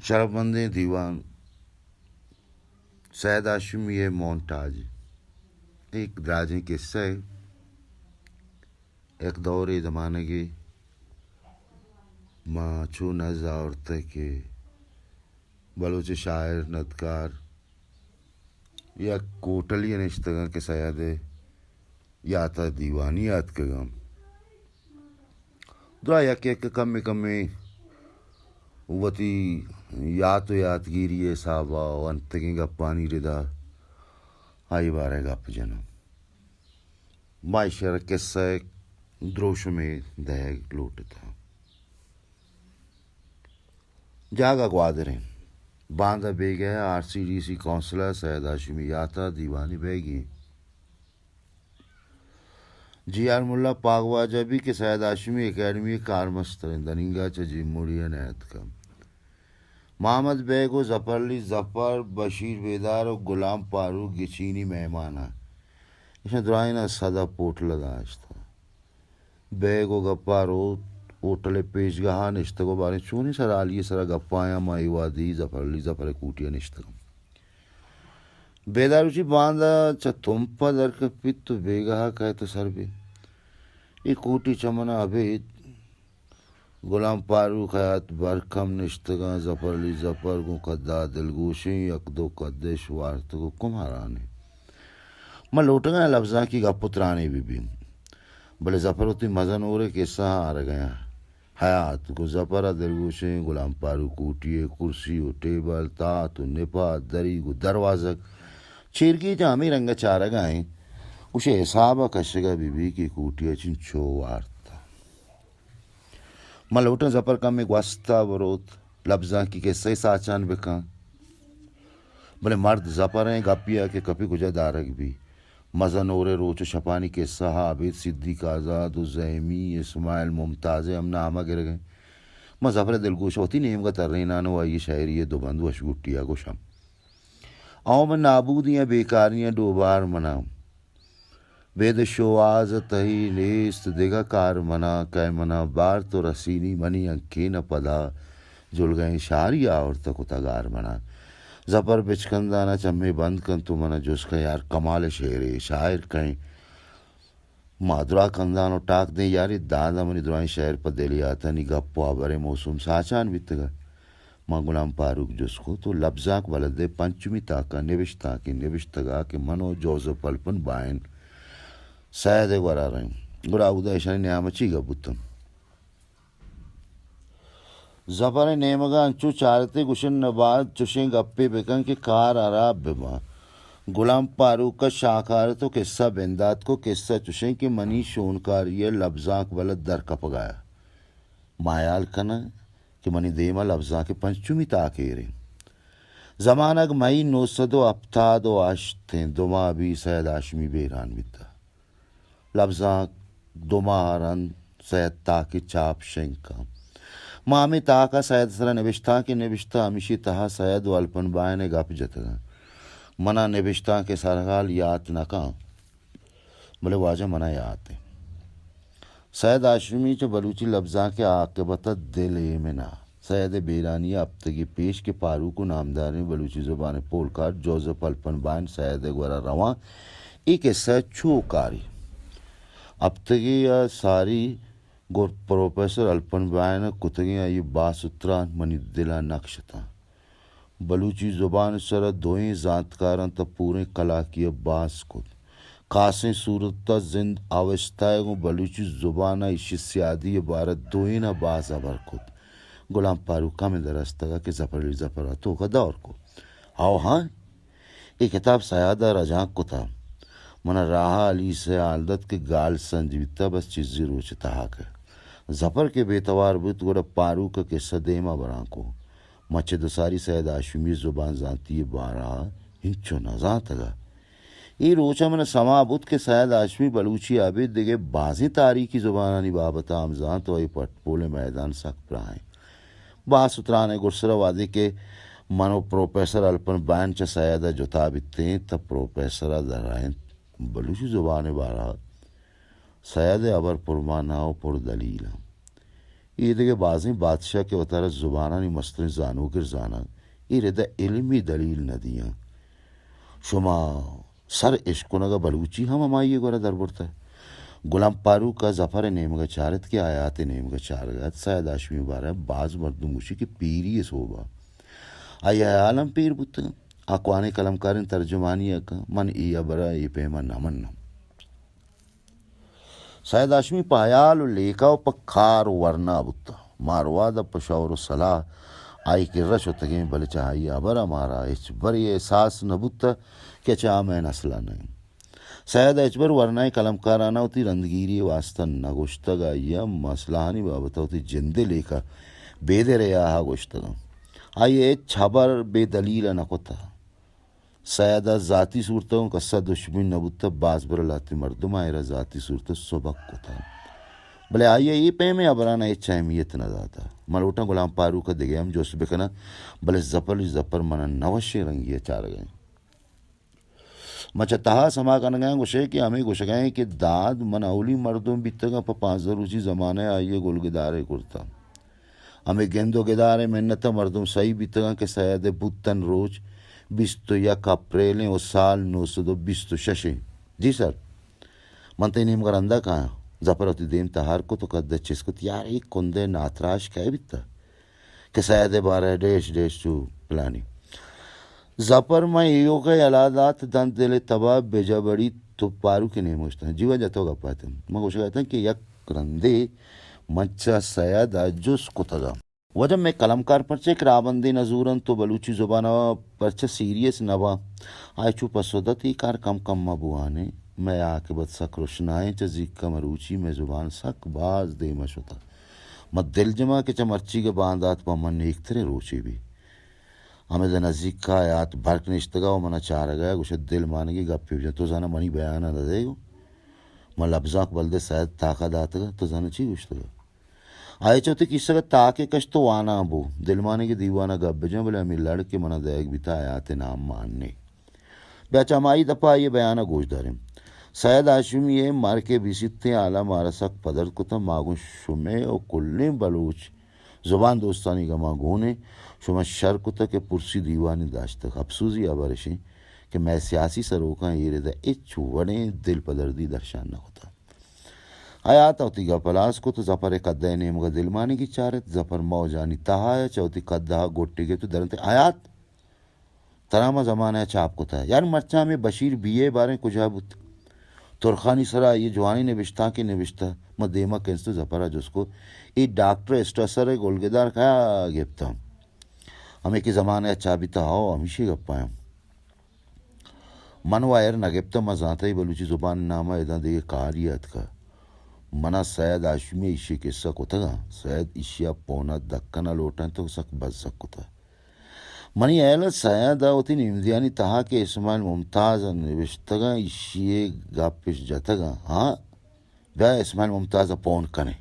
شرفمند دیوان سید ہاشمی مونٹاج ایک دراجیں قصہ ہے. ایک دور زمانے کی ماں چھو نز عورتیں کے بلوچ شاعر ندکار یا کوٹلی نشتگاں کے سیاد یا تا دیوانی یاد کے گم درا یک یک کمی وتی یادگیری صحابہ انتگیں گپانی ردا آئی بارے گپ جنم معاشر قصہ دروش میں دہگ لوٹتا جاگا گوادریں باندھا بے گیا RCDC کونسلر سید ہاشمی یاتا دیوانی بیگی GR ملا پاگوا جبی کے سید ہاشمی اکیڈمی کارمسترین دنینگا چجی موڑیا نیت کم محمد بیگ و ظفرلی ظفر بشیر بیدار و غلام پارو گچینی مہمانا اس نے درائنا صدا پوٹل داشتا بیگ و گپا رو پوٹل پیش گاہ نشتگو بارے چونی سر آلیے سر گپایا مائی وادی ظفرلی ظفر کوٹیا نشتگم بیدار اچھی باندھا چا تم پا در کپیت تو بیگاہ کہے تو سر بھی ای کوٹی چمنا ابھید غلام پارو خیات برکم نشتگاں ظفرلی ظفر کو قدہ دلگوشیں یک دو قدش وارتگو کمارانے میں لوٹگاں لفظاں کی گپ پترانے بھی بلے ظفر ہوتی مزن ہو رہے کیسا آ گیا حیات کو ظفر دلگوشیں غلام پارو کوٹیے کرسی و ٹیبل تات و نپا دری کو دروازک چیرگی جامی رنگ چارہ گائیں اسے حسابہ کشگا بی کی کوٹیا چنچو وارتا ملوٹن ظفر کا میں گوستا بروت لفظاں کی کیسے ساچان بکاں بلے مرد ظفر ہیں گپیا کے کپی کجا دارک بھی مزن اورے روچ شپانی کے صحابید صدیق آزاد و زیمی اسماعیل ممتاز امنا آمہ گر گئے میں ظفر دلگوش ہوتی نیم کا ترینانو آئی شاعری دو بندو اشگوٹیا کو شم آؤ میں نابودیاں بیکاریاں دوبار منام بید شواز تہی لیست دیگا کار منا کہ منا بار تو رسینی منی انکی نہ پدا جل گئیں شاری اور تک تگار منا ظفر بچکندانا چمے بند کن تو منا جس کا یار کمال شعر شاعر کہیں مادرا کندانو ٹاک دیں یاری دادا منی درائیں شعر پا دلی آتا نی گپوا برے موسم ساچان بیتگا ماں غلام پاروک جس کو تو لفظاک ولدے پنچمی تاکا نوشتا کی نوشتگا کے منو جوزو پلپن بائن سید ورا رہیں گڑا اودا ایشانی نیامچی گا بوتم ظفر نیمگا انچو چارتے گشن نباد چشیں گپے بکن کے کار عراب بما غلام پارو کا شاکار تو قصہ بندات کو قصہ چشیں کے منی شونکاری لفظاک ولد در کپ گایا مایال کنا کہ منی دیما لفظاں کے پنچمی تاکیریں زمانک مئی 970 آشتیں دوما بھی سید ہاشمی بیران بیتا لفظاں دومارن سید تاکی چاپ شنکا مامی تاکا سید سرا نوشتا کے نوشتا ہمیشی تہا سید والپن بائنے گپ جتگا منا نوشتا کے سرغال یاد نکا بلے واجہ منا یاد ہے سید ہاشمی چو بلوچی لفظاں کے عاقبت دل ایمنا سید بیرانی ابتگی پیش کے پارو کو نامداری بلوچی زبان پولکار جوزف الپن بائن سید گورا رواں ایک قصہ چھوکاری ابتگی ساری گور پروفیسر الپن بائن کتگیاں یہ باستران منی دلا نقشتا بلوچی زبان سر دوئیں ذاتکاران تا پورے کلا کی باس کت خاصیں صورت زند آوستائے گو بلوچی زبان ایشی سیادی عبارت دوئیں باز ابر کت غلام پاروکا میں درستگا کہ ظفرلی ظفر تو کا دور کو آؤ ہاں یہ کتاب سیادہ رجاں کتا منا راہا علی سے عالدت کے گال سنجیتا بس چیزی روچتا ہے ظفر کے بیتوار بت گوڑا پارو کا قصہ دیما بران کو مچے دساری سید ہاشمی زبان ذاتی بارا ہنچو نزاں تگا یہ روچا من سما بت کے سید ہاشمی بلوچی عابد دیگے بازی تاریخی زبانانی بابتا ہمزاں تو ای پٹ پولے میدان سک پرائیں باس اترانے گرسرہ وادی کے منو پروفیسر الپن بائن چا سیدہ جتا بیتیں تا پروفیسرہ درائیں بلوچی زبان بارا سید ابر پرمانا و پر دلیل یہ دیگه بعضی بادشاہ کے وطارہ زبانانی مستن زانو گر زانا ایره ده علمی دلیل ندیاں شما سر اشکنگا بلوچی ہم ہمائی گورا در برتا ہے غلام پارو کا ظفر نیمگا چارت کے آیات نیمگا چارگات سید آشمی بارہ بعض مردموشی کی پیری صوبہ آئی عالم پیر بودتا اقوان کلمکارن ترجمانی اکا من ایا برا ای پیما نمن سید آشمی پایال و لیکا و پکار ورنا بودتا ماروادا پشاور و صلاح آئی کی رش و تگیں بلے چاہائی برا مارا اچ بری احساس نبودتا کہ چاہ میں نسلہ نہیں سید اچبر ورنائے کلمکارانہ ہوتی رندگیری واسطہ نہ گوشتگا یا مسلحانی بابتا ہوتی جندے لے کا بے دے ریا ہا گوشتگا آئیے چھبر بے دلیل نہ کوتا سیدہ ذاتی صورتوں کسا دشمن نبوتا باز برلاتی مردم آئیرہ ذاتی صورت سبق کوتا بلے آئیے یہ پہ میں ابرانا اچھا اہمیت نہ داتا ملوٹا غلام پارو کا دگے ہم جو اس بکنا بلے زپر منہ نوشی رنگی چار گئے مچا تہا سما کن گئے گوشے کہ ہمیں گوش گئے کہ داد من اولی مردوں بیتگا پا 5,000 روچی زمانے آئیے گل گدارے کرتا ہمیں گندو گدارے منتا مردم صحیح بیتگا کہ سید بوتن روچ 21 اپریل او سال 926 جی سر منتے نیم گرندہ کہاں زپرتی دیم تہار کو تو قد چیز کو یار ایک کندے ناتراش کہے بیتا کہ سید بارہ ڈیش چو پلانی زپر میں ایو کے علادات دن دل تباہ بیجا بڑی تو پارو کے نہیں موشتا ہے جیوہ جاتو گا پاتے ہیں میں گوشا کہتا ہوں کہ یک رندے منچا سید جس کتگا وجہ میں کلمکار پرچے کرابندی نزورن تو بلوچی زبانہ پرچے سیریس نوا آئی چو پسودتی کار کم مبوانے میں آکے بد سک روشنائیں چا زیکا مروچی میں زبان سک باز دے مشوتا مد دل جمع کے چا مرچی کے باندات پا من ایک ترے روچی بھی ہمیں دا نزدیک کا آیات برک نشتگا و منا چارا گیا گوشت دل مانے گی گپ پیو جا تو زانا منی بیانا دا دے گو من لبزاک بلدے سید تاقا داتا گا تو زانا چی گوشتگا آئے چوتے کسی کا تاکے کش تو وانا بو دل مانے کی دیوانا گپ بجا بلے ہمیں لڑکے منا دیگ بیتا آیات نام ماننے بیچا مائی دپا یہ بیانا گوش داریم سید آشم یہ مار کے بیسیتے آلہ مارا سک پدر کتا ماغون شمع و کلیں بلوچ زبان دوستانی کا ماغونے شما شرک تک پرسی دیوانی داشتا افسوسی آبارشیں کہ میں سیاسی سروکاں یہ رہتا اچ وڑے دل پدردی درشان نہ ہوتا آیات ہوتی گا پلاس کو تو زپر قدہ نیم گا دل مانے کی چارت زپر موجانی تہایا چوتی قدہ گوٹے کے تو درنتے آیات ترامہ زمانہ چاپ کو تھا یار مرچا میں بشیر بیے بارے کجا بوت ترخانی سرا یہ جوانی نوشتا کے نوشتا میں دیما کنستو زپرا جس کو یہ ڈاکٹر اسٹرسر گولگدار کھایا گپتا ہمیں کی زمانے اچھا بھی تا ہو ہمیشہ گپایا من وائر نگپتا مزاتا ہی بلوچی زبان نامہ ادا دے کاریت کا منا سید آشمی اشی قصہ کو تھا سید اشیا پونا دکنا لوٹا تو سک بز سک تھا منی ایل سید ہوتی نمدیانی تہا کہ اسماعیل ممتاز نوشتگا اشیے گاپش جتگا ہاں بیا اسماعیل ممتاز پون کنے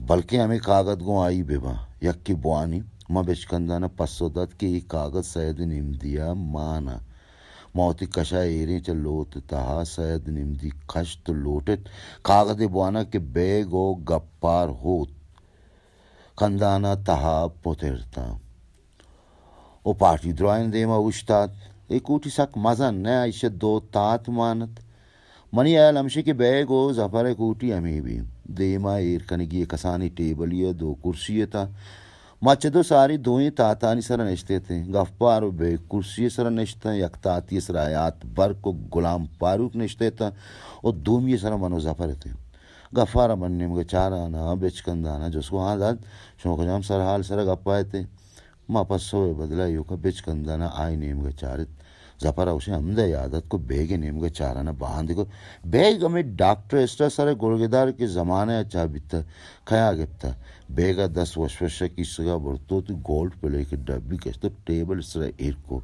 بلکہ ہمیں کاغذ گو آئی بیبا یک کی بوانی ما بچکندانہ پسودت کہ یہ کاغذ سید نمدیا مانا موتی کشا ایریں چا لوت تہا سید نمدی کشت لوٹت کاغذ بوانا کہ بیگ و گپار ہوت کندانا تہا پوترتا او پارٹی درائن دیما اوشتاد ایک اوٹی سک مزن نیا ایشت دو تات مانت منی ایل ہمشے کے بیگ و زفر کوٹی ہمیں بھی دیما ایر کنگی کسانی ٹیبلی دو کرسی تا مچدو ساری دوئیں تاتانی سر نشتے تھے گفپار و بیگ کرسی سر نشتا یک تاتی سر آیات برک و غلام پاروک نشتے تھا اور دومی سر منو زفر تھے گفارہ مننے مگا چارانا بچکندانا جس کو ہاں داد شوق جام سر حال سر گپائے تھے ما پسوے بدلا یو کا بچکندانا آئی نیم گا چارت زپرا اسے ہمدہ یادت کو بیگ نیم گا چارانا باندھ کو بیگ ہمیں ڈاکٹر اسٹر سر گولگدار کے زمانے اچھا بیتا کھیا گپتا بیگا 10 وشوشہ کی سگا برتو تو گولڈ پلے کے ڈبی کشتا ٹیبل سر ایر کو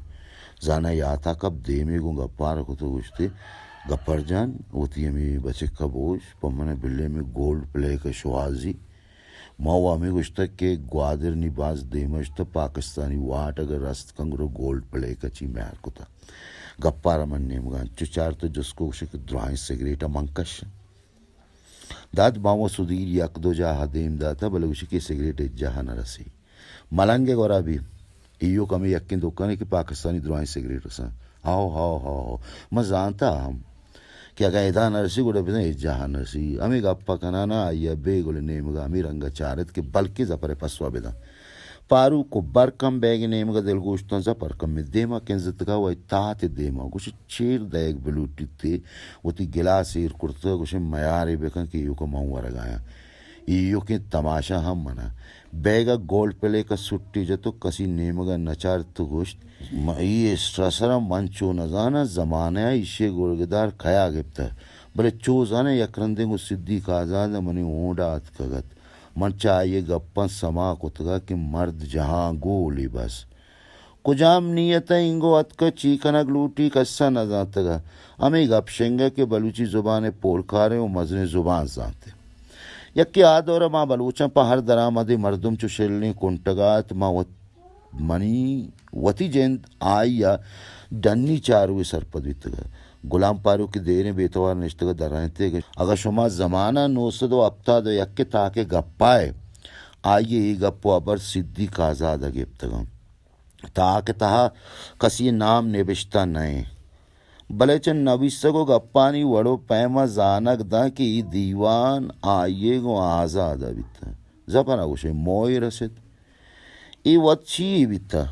زانا یاتا کب دیمے گو گپار کو تو گوشتے گپر جان ہوتی ہمیں بچے کبوش پمانے بلے میں گولڈ پلے کا شوازی موا میں گوشتا کہ گوادر نباز دیمشتا پاکستانی واٹ اگر رست کنگرو گولڈ پلے کا چی میار کو تا گپارا من نیم گان چچار تو جس کو شک درائیں سگریٹا منکش داد باو سدیر یک دو جا دیم داتا بلوشی کی سگریٹ جہاں نہ رسی ملنگے گورا بھی ایو کمی یقین دکانے کی پاکستانی دروائیں سگریٹ رسا ہاؤ ہاؤ ہاؤ میں جانتا ہم کہ اگر ادا نرسی گوڑے بھی جہاں نرسی ہمیں گپا کنانا آئیا بے گولے نیمگا ہمیں رنگا چارت کے بلکہ زپر پسوا بیدا پارو کو برکم بیگ نیمگا دل گوشتان زپر کم میں دیما کنزت کا وہ تاہت دیما گوش چیر دیگ بلوٹی تے وہ تی گلاس ایر کرتا گوش میاری بکن کہ ایو کو مہو رگایا ایو کے تماشا ہم منا بیگا گولڈ پلے کا سٹی جتو کسی نیمگا نچار تو گوشت یہ اسٹرسرا منچو نزانا زمانہ ایشے گولگدار کھیا گپتا بلے چوزانا یکرندے گو صدیق آزاد منی اونڈا اتکگت من چاہیے گپن سما کتگا کہ مرد جہاں گولی بس کجام نیتا انگو اتکا چیکنگ لوٹی کسا نہ جانتگا ہمیں گپ شنگا کہ بلوچی زبان پول کھارے و مزن زبان جانتے یکی آدورا ما بلوچاں پا ہر درآمدی مردم چو شلنی کنٹگات ما منی وتی جند آئیا ڈنی چاروی سرپد بیتگا غلام پارو کی دیریں بیتوار نشتگا درائنتے گا اگر شما زمانہ نوسدو اپتادو یکی تاکہ گپائے آئیے ہی گپو ابر صدیق آزادہ گپتگا تاکہ تہا کسی نام نبشتہ نئے بلے چن نویسگو گپانی وڑو پیما زانک دا کہ ای دیوان آئیے گو آزادہ بیتا زپنا گوشے موئی رسد ای وقت چی بیتا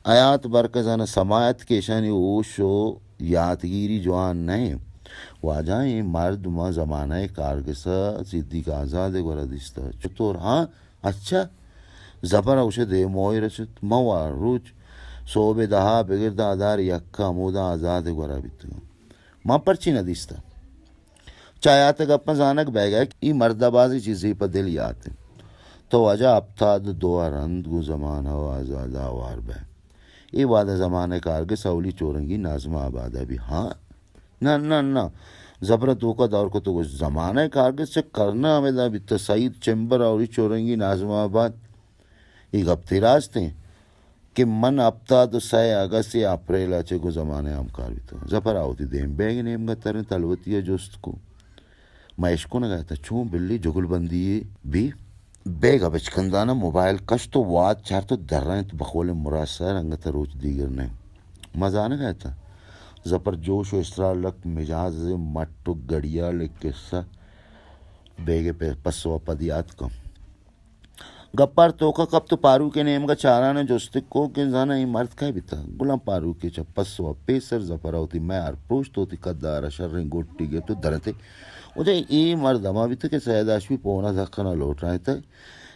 آیات برکزانہ سمایت کیشانی اوشو یادگیری جوان نہیں واجائیں مرد ما زمانہ کارگسا صدیق آزاد گورا دیستا چطور ہاں اچھا زبر اوشے دے موئی رسد موار روچ صوبے دہا بگرد آدار یکا مودا آزاد گورا بیتا ماں پرچی نہ دیستا چایات گپا زانک بے گئے ای مردہ بازی چیزی پا دل یاتے تو وجہ ابتاد دو رند گو زمانہ و آزاد آوار بے ای وعدہ زمانہ کارگ سولی چورنگی نازم آبادہ بھی ہاں نہ زبر تو کا دور کو تو زمانہ کارگ سے کرنا ہمیں دا بیتا سعید چمبر اولی چورنگی نازم آباد ای گپتی راستے کہ من ابتاد سائے اگست یا اپریل اچھے کو زمانے ہم کار بیتا زفر آوتی دیم بیگ نیم گا ترین تلوتی جوست کو میں عشقو نہ گیا تھا چون بلی جگل بندی بھی بیگا بچکندانا موبائل کش تو واد چار تو در رہے تو بخول مراسر انگتا روچ دیگر نے مزہ نہ گیا تھا زفر جوش و اسرار لک مجاز مٹو گڑیا لک قصہ بیگے پہ پسو پدیات کم گپار توکا کب تو پارو کے نیم کا چارانا جوستک کو کہ زانا ای مرد کھائی بیتا گلام پارو کے چپسو پیسر زفر ہوتی میں پوشت ہوتی قدار شرین گوٹی گئے تو درتے مجھے ای مرد اما بیتا کہ سید آشوی پونا دھکنا لوٹ رہے تھا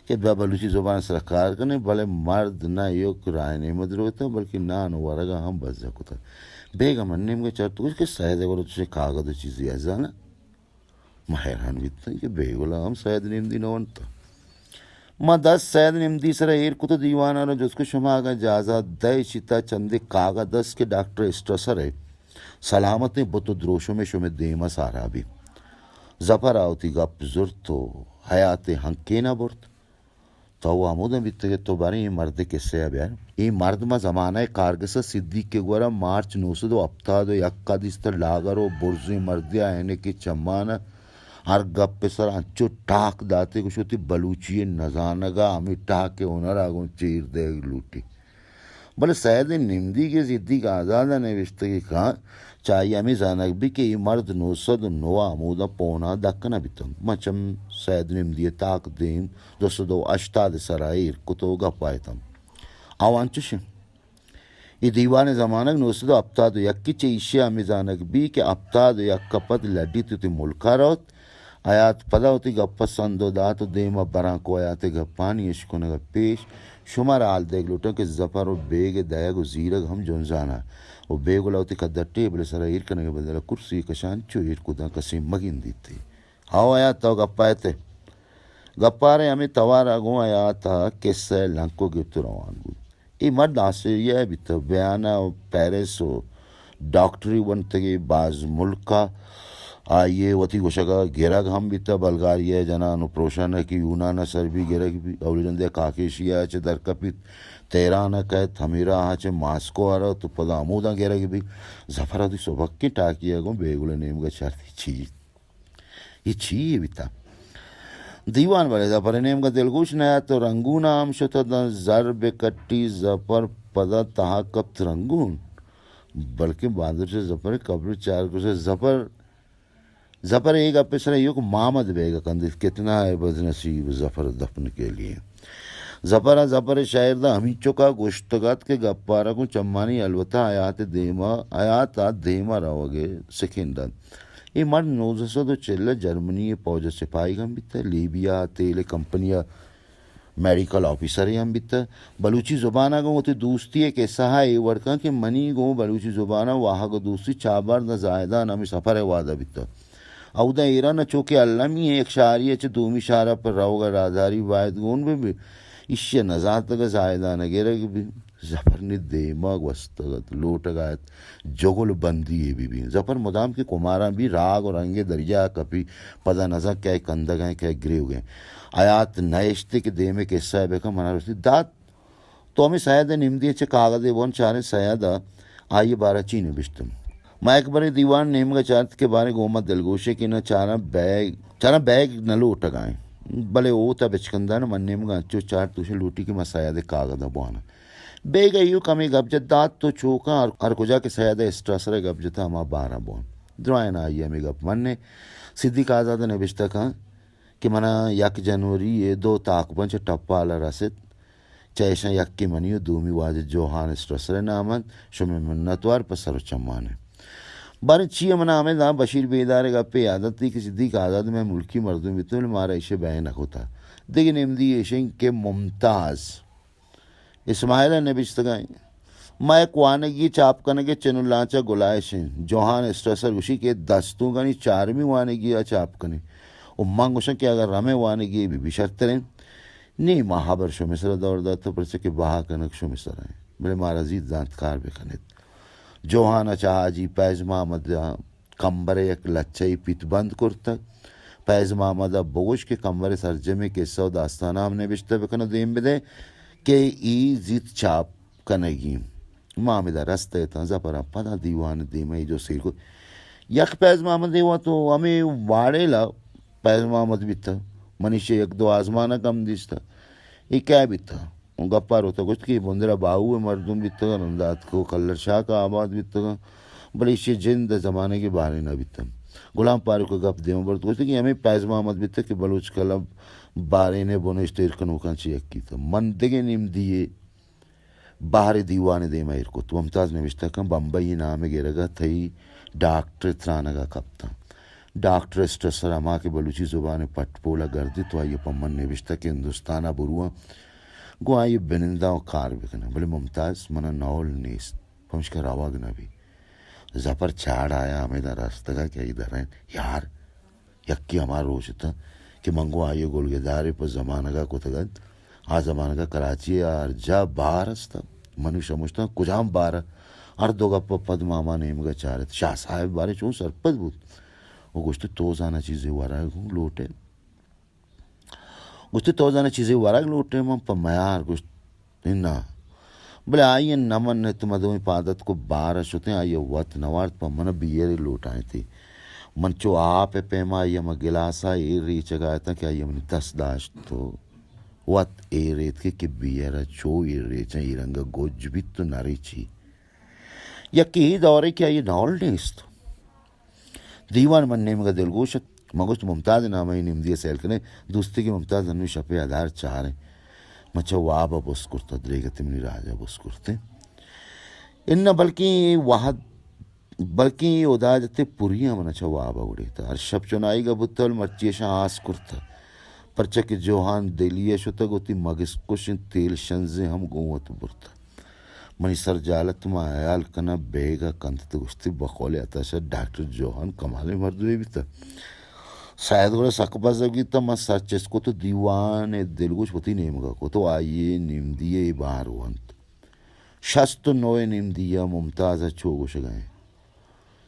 کہ بلوچی زبان سرکار کرنے بھلے مرد نہ یک رائے نہیں مدرو تھا بلکہ نان ورگا ہم بس جاکو تھا بیگا من نیم کے چرتو کہ سید گولو تجھے کاغذ چیزی ایزانا میں حیران بیتا کہ بیگولا ہم سید نیم دی نوانتا ما 10 سید نمدی سر ایر کو تو دیوانا رو جس کو شما آگا جازا دے چیتا چندے کاغا 10 کے ڈاکٹر اسٹرسر ہے سلامت نے بتو دروشوں میں شما دیما سارا بھی زفر آوتی گپ زرتو حیات ہنکینا برت تو وہ آمودہ بیتے گے تو بارے یہ مرد کسے بیان یہ مرد ما زمانہ کارگسا صدیق کے گورا مارچ 902 اپتادو یکا دیستر لاغرو برزی مردیا آئینے کی چمانا ہر گپ پہ سر انچو ٹاک داتے کچھ ہوتی بلوچی نزانگا ہمیں ٹاک کے ہنر آگوں چیر دے لوٹی بلے سید نمدی کے صدیق آزادہ نے وشتگی کہا چاہیے ہمیں زانک بھی کہ یہ مرد 909 آمودہ پونا دکنا بیتا مچم سید نمدی تاک دیم 208 سرائیر کتو گا پائیتا آوان چشم یہ دیوان زمانک 902 اپتادو یکی چیشی ہمیں زانک بھی کہ اپتادو یک پد لڈی تی ملکا روت آیات پدا ہوتی گپا سندو داتو دیما بران کو آیات گپانی اشکونگا پیش شمار آل دیکھ لوٹا کہ زفر و بیگ دایگ و زیرگ ہم جنزانا و بیگو لاوتی قدر ٹیبل سر ایر کنگا بدلا کرسی کشان چو ایر کدا کسی مگین دیتی ہاو آیات تاو گپا تے گپارے ہمیں توارا گو آیاتا کسے لنکو گپتو روان بود ای مرد آسریہ ہے بیتا بیانا و پیرس و ڈاکٹری ونتگی باز ملکا آئیے وطی گوشگا گرگ ہم بیتا بلغاریہ جنانو پروشانہ کی یونانا سربی گرگ بھی اولی رندے کاکیشی آچے در کپیت تیرانہ کہت ہمیرا آچے ماسکو آرہا تو پدا آمودا گرگ بھی زفرہ دی سبکی ٹاکی آگوں بیگولے نیم گا چارتی چیز یہ چھی یہ بیتا دیوان والے زپر نیم کا دلگوش نیا تو رنگون عام شتا ضرب کٹی زپر پدا تہا کب رنگون بلکہ بہادر سے زپر قبر چار کو سے زفر ایک اپسر یوک محمد بیگا کندیس کتنا ہے بد نصیب ظفر دفن کے لیے زفر شاعر دا ہمیں چکا گوشتگات کے گپارا کو چمانی البتہ آیات دیما روگے سکھندن یہ مرد 1904 جرمنی پوجا سپاہی ہم بیتا لیبیا تیل کمپنیا میڈیکل آفیسر ہم بیتا بلوچی زبانہ کو ہوتی دوستی ایک ایسا ہے ورکا کہ منی گو بلوچی زبانہ واہا کو دوستی چابار دا زائدہ نامی سفر وعدہ بیتا او دا ایران چوکے علمی ایک شاعری اچھے دومی شارہ پر روگا رازاری واحد گون بھی اشیا نزات کا زائدہ نگیرہ کہ بھی زفر نے دیماغ وستگت لوٹگایت جگل بندی ہے بھی زفر مدام کے کمارا بھی راگ اور رنگے دریا کپی پدا نزا کیا کندگائیں کیا گریو گئے آیات نائشتے کے دے میں قصہ ہے بیکا منا رستی دات تو ہمیں سیادہ نمدی اچھے کاغذے بون چارے سیادہ آئیے بارہ چینے بشتم میں ایک بارے دیوان نیم کا چارت کے بارے گومت دلگوشے کی نہ چارا بیگ نہ لوٹ گائیں بلے او تا بچکندہ نا من نیم کا اچھو چار توشے لوٹی کی میں سیادہ کاغذہ بوانا بیگ ایو کمی گب جدات تو چوکا اور کجا کے سیادہ اسٹراسر گب جتا ہما بارہ بون دروائن آئی ہمیں گب من نے صدیق آزادہ نے بشتا کہا کہ منا 1 جنوری یہ 2 تاک پنچ ٹپالا رسد چیشا یک کی منیو دومی واجد جوہان اسٹراسر نامد شمی منتوار پسر و چمانے بارے چی منا ہمیں دا بشیر بیدارے گا پہ عادت تھی کہ صدیق آزاد میں ملکی مردوں بھی تو مارا اسے بیان ہوتا دیکھیں نمدی ایشن کے ممتاز اسماعیلہ نے بشتگائیں میں کوانگی چاپ کنگے چنو لانچا گلائشن جوہان اسٹرسر گوشی کے دستوں گانی 4ویں وانگی چاپ کنے او مانگ گوشن کہ اگر رمے وانگی بھی شرط رہیں نہیں مہابر شو مصر دور دا تو پرسے کہ بہا کنک شو مصر ہیں بلے مارا زید دانتکار بے کنید جوہانا چاہاجی پیز محمد کمبر یک لچائی پیت بند کرتا پیز محمد بوش کے کمبر سرجمے کے سو داستانہ ہم نے بشتہ بکنا دیم بدے کہ ای زید چاپ کنگیم محمدہ رستے تنزا پر پدا دیوان دیمائی جو سیر کو یک پیز محمد دیوا تو ہمیں واڑے لا پیز محمد بیتا منیشے یک 2 آزمانہ کم دیستا یہ کیا بیتا گپار ہوتا کچھ کہ بندرہ باہو مردم بیتا گا رندات کو کلر شاہ کا آباد بیتا گا بلے اسے جند زمانے کے بارے نہ بیتا غلام پارو کا گپ دیوں برد کچھ کہ ہمیں پیز محمد بیتا کہ بلوچ کلب بارے نے بونو اشتیر کنوکان چیک کی تا من دگے نیم دیئے باہر دیوانے دے مہر کو تو ممتاز نے بشتا کہ بمبئی نام گرگا تھئی ڈاکٹر ترانگا کپتا ڈاکٹر اسٹرسر اما کے بلوچی زبان پٹ پولا گردی تو آئیے پمن نے بشتا کہ ہندوستانہ بروہ گو آئیے بنندہ و کار بکنا بلے ممتاز منا نول نیست پمش کا رواگ نبی زفر چاڑ آیا ہمیں دا راستگا کیا ادھر ہیں یار یکی ہمارا روش تھا کہ منگو آئیے گولگدارے پر زمانگا کو تگد زمانگا کراچی یار جا باہر استا منو شموشتا کجام بارہ ہر 2 گپا پد ماما نیم گا چارت شاہ صاحب بارے چون سرپد بود وہ گوشت توزانہ چیزیں وراغ ہوں لوٹے گوشت توزانہ چیزیں وراغ لوٹے من پا میار گوشت انہا بلے آئیے نمن نے تم ادومی پادت کو بارہ شتے آئیے وقت نوارت پا من بیئر لوٹ آئے تھی من چو آپ پیما آئیے ما گلاسا ایر ریچ گایا تھا کہ آئیے منی 10 داشت تو وقت ایر ریت کے بیئر چو ایر ریچا ایرنگا گوج بیت تو ناری چی یکی ہی دورے کہ آئیے نول نیست دیوان من نیم کا دلگوشت مگوشت ممتاز نامی نیم دیا سیل کرنے دوستی کی ممتاز انوی شپے ادار چاہ رہے مچا وابا بس کرتا دریگتی منی راجہ بس کرتے انہا بلکہ ادا جتے پوریاں منا چا وابا اڑے تا ہر شب چنائی گا بطل مرچیشا آس کرتا پرچا کہ جوہان دلیہ شتا گوتی مگس کشن تیل شنزے ہم گوت برتا منی سر جالت ما عیال کنا بیگا کنت گشتی بخول اتاشا ڈاکٹر جوہان کمالے مردوے بھی تا شاید گوڑا سکبا زگی تا ما سرچس کو تو دیوان دلگوش پتی نیمگا کو تو آئیے نیم دیئے باہر وانت 69 نیم دیا ممتازہ چوگوش گئے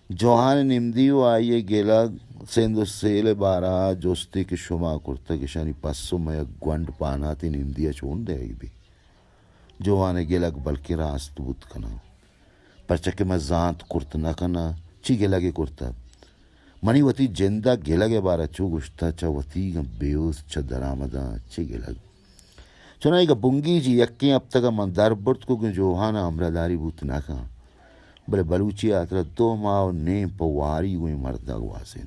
جوہان نیم دیو آئیے گیلا سندو سیل بارا جوستی کی شما کرتا کشانی پسو میں گونڈ پاناتی نیم دیا چون دے گی بھی جوہانے گیلگ بلکہ راست بود کنا پرچہ کہ میں زانت کرتا نہ کنا چی گیلگی کرتا منی وتی جندہ گلگ بارہ چو گشتا چا وتی گا بیوس چا درآمدہ چے گلگ چنائی گا بنگی جی یکیں اب تک من در برد کو جوہانا ہمرا داری بوت نہ کہاں بلے بلوچی آترا 2 ماہ نیم پواری ہوئی مردہ گواسین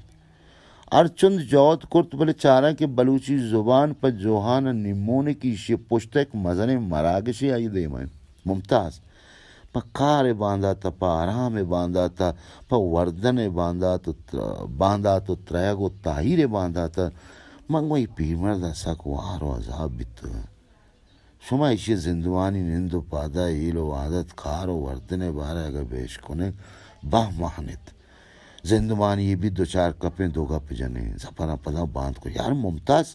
ارچند جوت کرت بلے چارہ کے بلوچی زبان پر جوہانا نمونے کی شی پشتہ ایک مزن مراگشی آئی دے میں ممتاز پا کار باندھا تھا پا آرام باندھا تھا پا وردن باندھا تو تریگو تاہیر باندھا تھا منگوئی پیر مردہ ساکوار و عذاب بیت شما ایشی زندوانی نندو پادا ایلو عادت کار و وردن بارے اگر بیش کنے باہ ماہنت زندوانی یہ بھی 2-4 کپیں 2 گپ جنے زپنا پدا باندھ کو یار ممتاز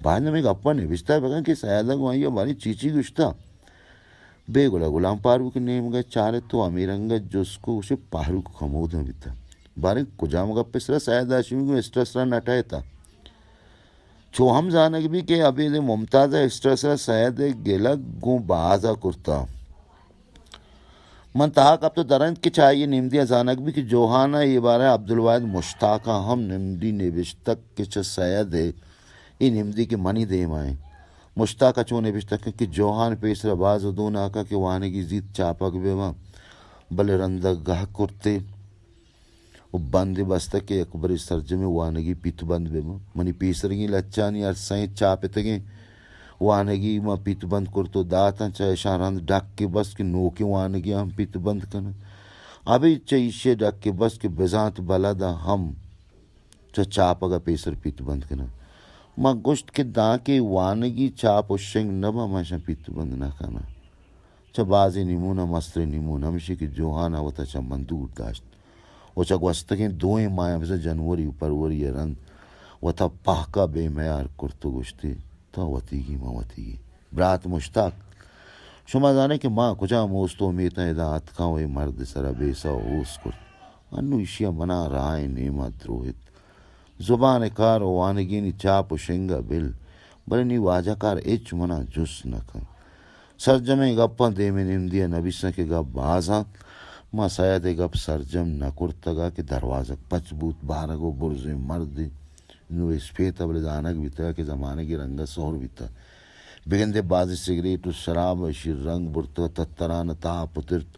بعد میں گپا نوشتا ہے بگن کہ سیادہ گوائیں ہماری چیچی گشتا بے گلا غلام پارو کے نیم گئے چارے تو امیرنگا جس کو اسے پارو کو خمود میں بیتا بارے کجام گپ سرا سیادہ آشمی کو اسٹرسرا نٹائے تھا چو ہم زانگ بھی کہ ابھی دے ممتاز اسٹرسرا سیادہ گیلا گوں بازا کرتا من تحاق اب تو درند کے چاہیے نمدی ازانک بھی کہ جوہانا یہ بارہ عبدالواحد مشتاقہ ہم نمدی نوشتک کے چھ سید ہے یہ نمدی کے منی دے مائیں مشتاقہ چون نوشتک کہ جوہان پیسر باز و دون آقا کہ وانگی زید چاپک بے ماں بلے رندہ گاہ کرتے وہ بند بستا کہ اکبر سرجم وانگی پیت بند بے ماں منی پیسرگی لچانی ارسائیں چاپتگیں وانگی ماں پیت بند کرتو داتا چاہے شارند ڈاک کے بس کے نوکے وانگی ہم پیت بند کرنا ابھی چاہیے ڈاک کے بس کے بزانت بلدا ہم چاپگا پیسر پیت بند کرنا ماں گوشت کے داں کے وانگی چاپ و شنگ نبا ماشا پیت بند نہ کرنا چا بازی نمونہ مستر نمونہ ہمشی کی جوہانا وطا چا مندور داشت و چا گوستگیں 2 ماہ بزا جنوری پروری رند وطا پاکا بے میار کرتو گوشتے تا وطیگی ماں وطیگی برات مشتاق شما زانے کہ ماں کجا موستو میتا اداعت کھاوے مرد سرا بیسا اوس کرت انو اشیا منا رائے نیمہ دروہت زبان کار و وانگینی چاپ و شنگا بل بلے نی واجہ کار ایچ منا جس نکن سرجمیں گپا دے میں نمدیا نبیسا کے گپ بازاں ماں سید گپ سرجم نکرتگا کہ دروازہ پچ بوت بارگو برز مرد نو اسپیتا بلے دانک بیتا کہ زمانے کی رنگا سور بیتا بگندے بازی سگریٹ و شراب شیر رنگ برتا تتران تا پترت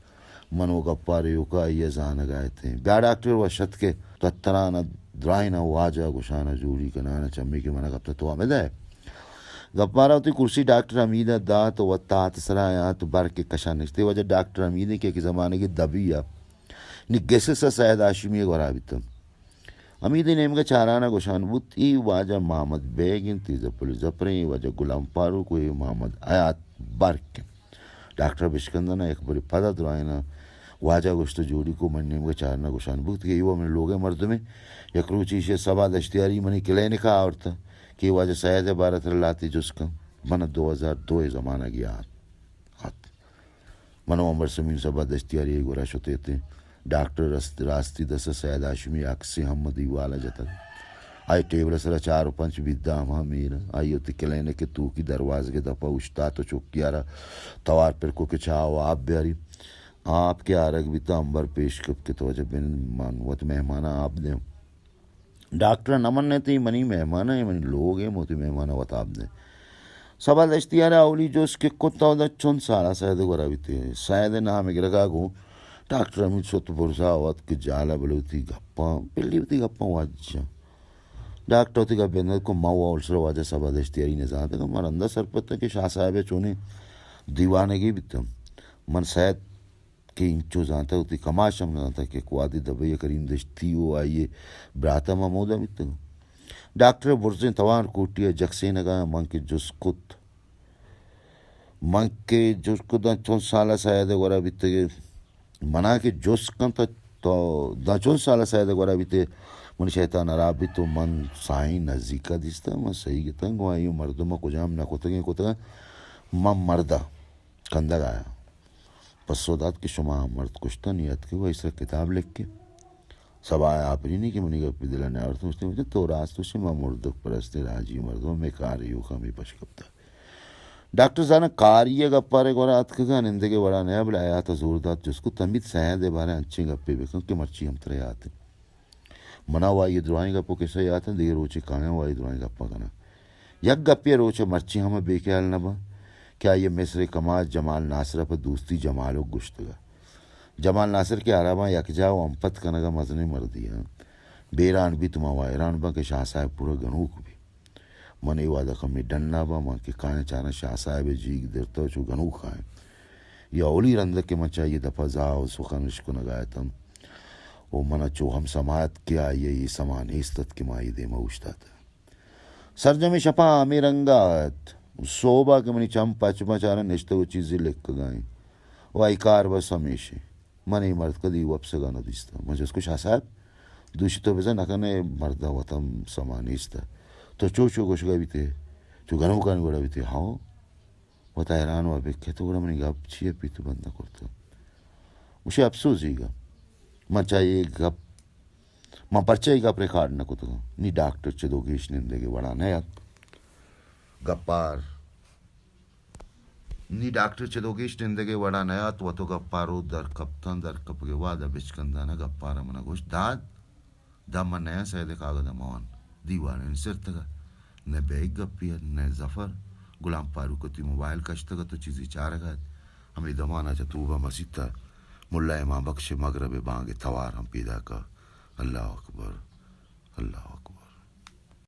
منو گپا ریوکا یہ زانگ آئے تھے بیا ڈاکٹر و شت کے تتران درائنا واجہ گشانہ جوڑی کنانا چمی کے منہ گپتا تو آمدہ ہے گپارا ہوتی کرسی ڈاکٹر حمیدہ دا تو وطاعت سرایاں تو بر کے کشا نشتے وجہ ڈاکٹر حمیدہ کے زمانے کی دبیا نی گیسے سا سید آشمی گورا بیتا حمیدہ نیم کا چارانہ گوشان بود ای واجہ محمد بیگن تیزہ پولیس زپریں واجہ غلام پارو کو ای محمد آیات برک ڈاکٹر بشکندنا ایک بری پدہ درائنا واجہ گوشت جوڑی کو من نیم کا چارانہ گوشان بود کہ ایوہ من لوگے مرد میں یک روچی شے سبا دشتیاری منی کلینکا آورتا کہ واجہ سید بارت رلاتی جس کا من 2002 زمانہ گیا ہاتھ منو عمر سمین سبا دشتیاری گورا شتے تھے ڈاکٹر راستی دس سید آشمی اکسی حمدی والا جتا آئی ٹیبل سرا 4-5 بیدہ ہماں میرا آئی ہوتی کلینے کے تو کی دروازے کے دپا اشتا تو چوکیارا توار پر کو کے چاہو آپ بیاری آپ کے آرگ بیتا امبر پیش کب کے توجہ بین مانوت مہمانہ آپ دیں ڈاکٹر نمن نے تی منی مہمانہ ہے منی لوگ ہیں موتی مہمانہ وطاب دیں سبا دشتیارہ اولی جو اس کے کتا ہوتا 4 سالہ سید گورا بیتے ہیں سید نام گرگا گو ڈاکٹر امید سوت برسا وقت کے جالا بلوتی گپا پلی ہوتی گپا واجہ ڈاکٹر ہوتی گپ بیندر کو ماؤ اولسر واجہ سبا دشتیاری نظام تھا کہ مرندہ سرپتا کہ شاہ صاحب چونے دیوانگی بیتا من سید کہ انچو زانتا ہوتی کماشم زانتا کہ قوادی دبئی کریم دشتیو آئیے براتا محمودہ بیتا ڈاکٹر برزیں توان کوٹیا جکسے نگا من کے جسکت دا 4 سالہ سید گورا بیتا منا کے جسکن تا دا 4 سالہ سید گورا بیتے من شیطان عراب بھی تو من سائیں نزدیکا دیستا من صحیح گتا گوائیو مردوں میں کجام نہ کتگیں من مردہ کندگ آیا پس سودات کے شما مرد کشتا نیت کے وہ اس طرح کتاب لکھ کے سب آیا آپ نہیں کہ منی گپی دلانے اور مجھے تو راستو سے میں مردک پرستے راجی مردوں میں کاریو کمی پشکبتا ڈاکٹر زانا کاریہ گپارے گورات کگا نندگے بڑا نیا بلا آیا تا زوردات جس کو تمید سہید بارے انچیں گپے بکن کہ مرچی ہم ترے آتے منا وائی دروائیں گپو کیسے یاد ہے دیر روچے کھانے وائی دروائیں گپا کنا یک گپے روچے مرچی ہمیں بے خیال نہ با کیا یہ مصر کمال جمال ناصر پر دوستی جمال و گشتگا جمال ناصر کے عرباں یک جاؤ امپت کنگا مزنے مردیا بیران بھی تما وائران با کہ شاہ صاحب پورا گنوک بھی من وعدہ کمی ڈننا با ماں کے کھائیں چانا شاہ صاحب جیگ درتا چو گنوک کھائیں یا اولی رندک کے من چاہیے دفعہ زاو سخنش کو نگایتم وہ منا چو ہم سماعت کیا یہ سمان ایستت کی مائی دے موشتا تھا سرجم شپا میں رنگات صوبہ کے منی چم پچ پچانا نشتے وہ چیزیں لکھ گائیں وہ ایکار بس ہمیشہ منی مرد کدی وپ سگا نہ دیستا مجھے اس کو شاہ صاحب دوشی تو بزا نکنے مردہ وطم سمان ایستا تو چو کچھ گا بھی تھے چو گنو کان گوڑا بھی تھے ہاں وطا حیران ہوا بھی کہتے گوڑا منی گپ چیئے پی تو بندہ کرتا مجھے افسوس ہی گا من چاہیے گپ من پرچائی گپ ریکارڈ نہ کتا نی ڈاکٹر چے دو گیش نندگی وڑا نیا گپار نی ڈاکٹر چے دو گیش نندگی وڑا نیا تو گپارو در کپتن در کپ کے وعدہ بچکندانا گپارا منا گوش داد دا من نیا سیدے کاغذ موان دیوانے سرتگا نہ بیگ گپیا نہ ظفر غلام فاروق موبائل کشتگا تو چیزی چارگا ہمیں دمانا چتوبہ مسیطہ ملا امام بخش مغرب بانگ توار ہم پیدا کا اللہ اکبر اللہ اکبر.